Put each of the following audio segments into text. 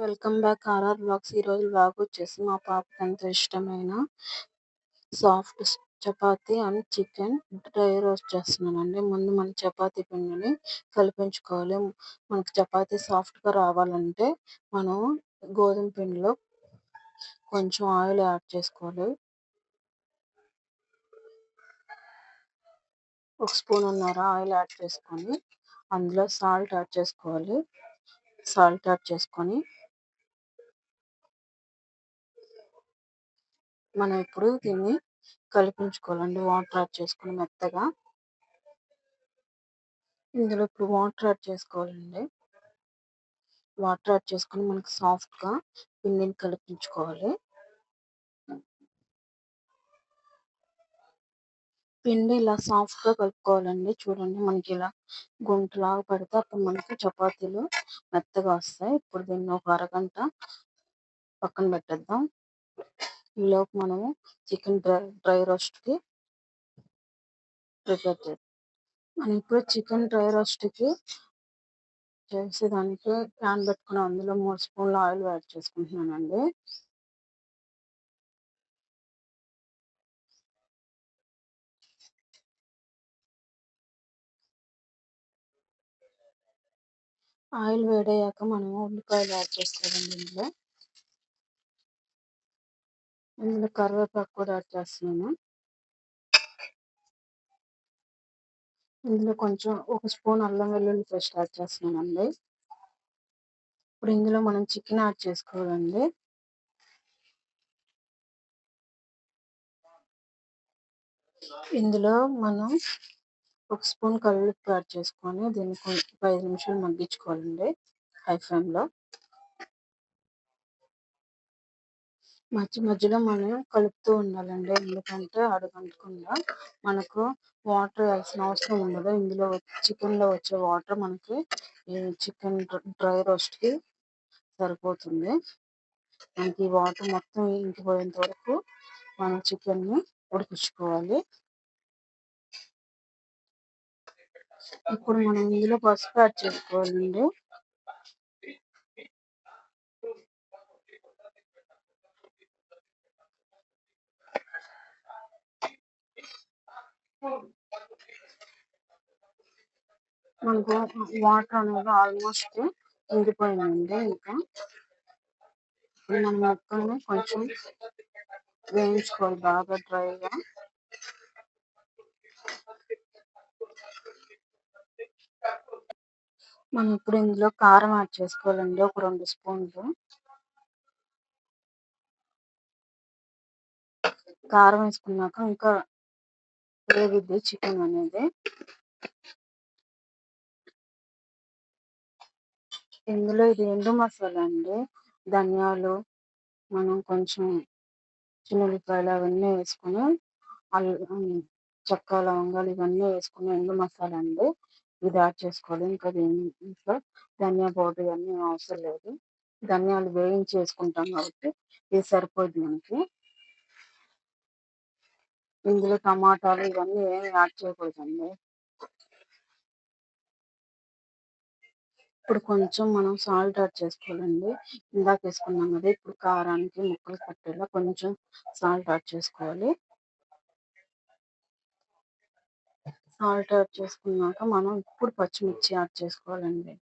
Welcome back RR vlogs. ఈరోజు vlog వచ్చేసి మా పాపకి ఎంతో ఇష్టమైన soft chapati and chicken dry roast చేస్తున్నానండి. ముందు మన చపాతీ పిండిని కలిపించుకోవాలి. మనకి చపాతీ సాఫ్ట్గా రావాలంటే మనం గోధుమ పిండిలో కొంచెం ఆయిల్ యాడ్ చేసుకోవాలి. 1 స్పూన్ ఆయిల్ యాడ్ చేసుకొని అందులో సాల్ట్ యాడ్ చేసుకోవాలి. సాల్ట్ యాడ్ చేసుకొని మనం ఇప్పుడు దీన్ని కలిపించుకోవాలండి. వాటర్ యాడ్ చేసుకుని మెత్తగా ఇందులో ఇప్పుడు వాటర్ యాడ్ చేసుకోవాలండి. వాటర్ యాడ్ చేసుకుని మనకి సాఫ్ట్గా పిండిని కలిపించుకోవాలి. పిండి ఇలా సాఫ్ట్గా కలుపుకోవాలండి. చూడండి, మనకి ఇలా గుంటలాగా పడితే అప్పుడు మనకి చపాతీలు మెత్తగా వస్తాయి. ఇప్పుడు దీన్ని ఒక అరగంట పక్కన పెట్టేద్దాం. ఈలోపు మనము చికెన్ డ్రై రోస్ట్కి ప్రిపేర్ చేద్దాం. మనం ఇప్పుడు చికెన్ డ్రై రోస్ట్కి చేసేదానికి ప్యాన్ పెట్టుకుని అందులో 3 స్పూన్ల ఆయిల్ యాడ్ చేసుకుంటున్నానండి. ఆయిల్ వేడయ్యాక మనము ఉల్లిపాయలు యాడ్ చేసుకోవాలండి. ఇందులో కరివేపాకు కూడా యాడ్ చేస్తున్నాను. ఇందులో కొంచెం 1 స్పూన్ అల్లం వెల్లుల్లి పేస్ట్ యాడ్ చేస్తున్నానండి. ఇప్పుడు ఇందులో మనం చికెన్ యాడ్ చేసుకోవాలండి. ఇందులో మనం 1 స్పూన్ కల్లుప్పు యాడ్ చేసుకొని దీన్ని 5 నిమిషాలు మగ్గించుకోవాలండి హై ఫ్లేమ్లో. మధ్యలో మనం కలుపుతూ ఉండాలండి. ఎందుకంటే అడుగంటకుండా మనకు వాటర్ వేయాల్సిన అవసరం ఉండదు. ఇందులో చికెన్లో వచ్చే వాటర్ మనకి ఈ చికెన్ డ్రై రోస్ట్కి సరిపోతుంది. మనకి ఈ వాటర్ మొత్తం ఇంకిపోయేంత వరకు మనం చికెన్ని ఉడికించుకోవాలి. ఇప్పుడు మనం ఇందులో పసుపు యాడ్ చేసుకోవాలండి. మనకు వాటర్ అనేది ఆల్మోస్ట్ ఇంకిపోయిందండి. ఇంకా మనం ముక్కల్ని కొంచెం వేయించుకోవాలి బాగా డ్రైగా. మనం ఇప్పుడు ఇందులో కారం యాడ్ చేసుకోవాలండి. ఒక 2 స్పూన్లు కారం వేసుకున్నాక ఇంకా వేగిద్ది చికెన్ అనేది. ఇందులో ఇది ఎండు మసాలా అండి. ధనియాలు, మనం కొంచెం చిన్నుల్లిపాయలు అవన్నీ వేసుకుని చెక్క లవంగాలు ఇవన్నీ వేసుకుని ఎండు మసాలా అండి. ఇది యాడ్ చేసుకోవాలి. ఇంకా ఇంట్లో ధనియా పౌడర్ ఇవన్నీ అవసరం లేదు. ధనియాలు వేయించి వేసుకుంటాం కాబట్టి ఇది సరిపోద్ది మనకి. ఇందులో టమాటాలు ఇవన్నీ ఏమి యాడ్ చేయకూడదండి. ఇప్పుడు కొంచెం మనం సాల్ట్ యాడ్ చేసుకోవాలండి. ఇందాక వేసుకున్నాం కదా, ఇప్పుడు కారానికి ముక్కలు పట్టేలా కొంచెం సాల్ట్ యాడ్ చేసుకోవాలి. సాల్ట్ యాడ్ చేసుకున్నాక మనం ఇప్పుడు పచ్చిమిర్చి యాడ్ చేసుకోవాలండి.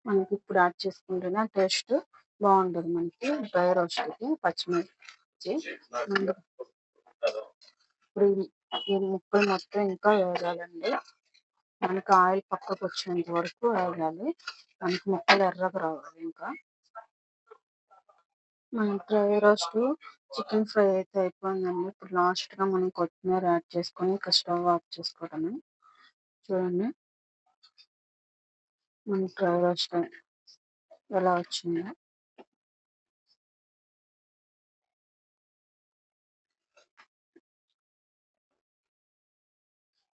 మనకి ఇప్పుడు యాడ్ చేసుకుంటేనే టేస్ట్ బాగుంటుంది. మనకి డ్రై రోస్ట్కి పచ్చిమిర్చి. ఇప్పుడు ఈ ముక్కలు మొత్తం ఇంకా వేగాలండి. మనకి ఆయిల్ పక్కకు వచ్చేంత వరకు వేగాలి. మనకి ముక్కలు ఎర్రగా రావాలి. ఇంకా మన డ్రై రోస్ట్ చికెన్ ఫ్రై అయితే అయిపోయిందండి. ఇప్పుడు లాస్ట్గా మనం కొత్తిమీర యాడ్ చేసుకొని ఇంకా స్టవ్ ఆఫ్ చేసుకోవడమే. చూడండి మన డ్రై రోస్ట్ ఎలా వచ్చిందో.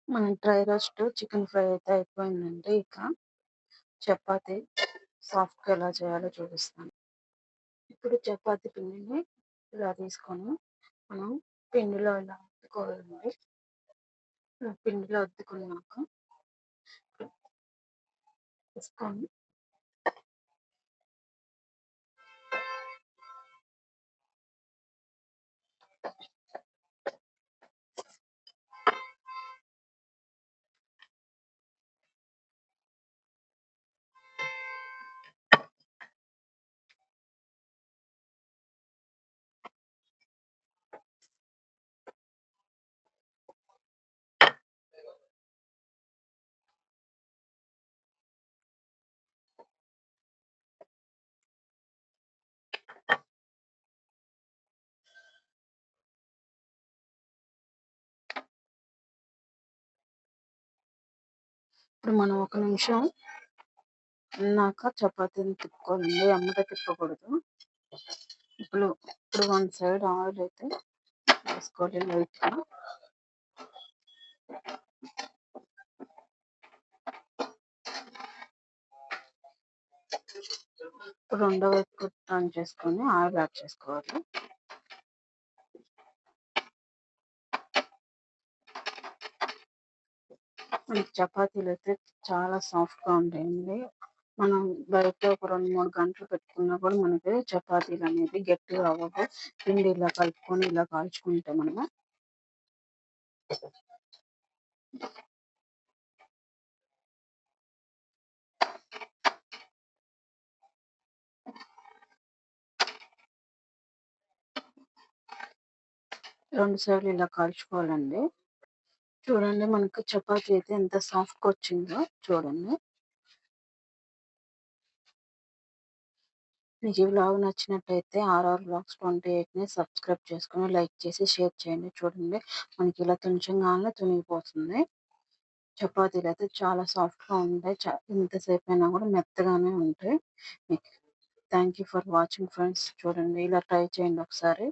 మన డ్రై రోస్ట్ చికెన్ ఫ్రై అయితే అయిపోయిందండి. ఇక చపాతీ సాఫ్ట్గా ఎలా చేయాలో చూపిస్తాను. ఇప్పుడు చపాతీ పిండిని ఇలా తీసుకొని మనం పిండిలో ఇలా అద్దుకోవాలండి. పిండిలో అద్దుకున్నాక వేసుకొని ఇప్పుడు మనం ఒక నిమిషం ఉన్నాక చపాతీని తిప్పుకోవాలండి. ఎమ్మటే తిప్పకూడదు. ఇప్పుడు వన్ సైడ్ ఆయిల్ అయితే వేసుకోవాలి లైట్‌గా. ఇప్పుడు రెండో వైపు టర్న్ చేసుకొని ఆయిల్ యాడ్ చేసుకోవాలి. మనకి చపాతీలు అయితే చాలా సాఫ్ట్‌గా ఉంటాయండి. మనం బయట ఒక 2, 3 గంటలు పెట్టుకున్నా కూడా మనకి చపాతీలు అనేవి గట్టిగా అవ్వవు. పిండి ఇలా కలుపుకొని ఇలా కాల్చుకుంటే మనము 2 సైడ్‌లు ఇలా కాల్చుకోవాలండి. చూడండి మనకు చపాతీ అయితే ఎంత సాఫ్ట్‌గా వచ్చిందో చూడండి. మీకు ఈ వ్లాగ్ నచ్చినట్టయితే ఆర్ఆర్ వ్లాగ్స్ 28ని సబ్స్క్రైబ్ చేసుకొని లైక్ చేసి షేర్ చేయండి. చూడండి మనకి ఇలా తుంచంగానే తునిగిపోతుంది. చపాతీలు అయితే చాలా సాఫ్ట్‌గా ఉంటాయి. ఎంతసేపు అయినా కూడా మెత్తగానే ఉంటాయి. Thank you for watching friends. చూడండి ఇలా ట్రై చేయండి ఒకసారి.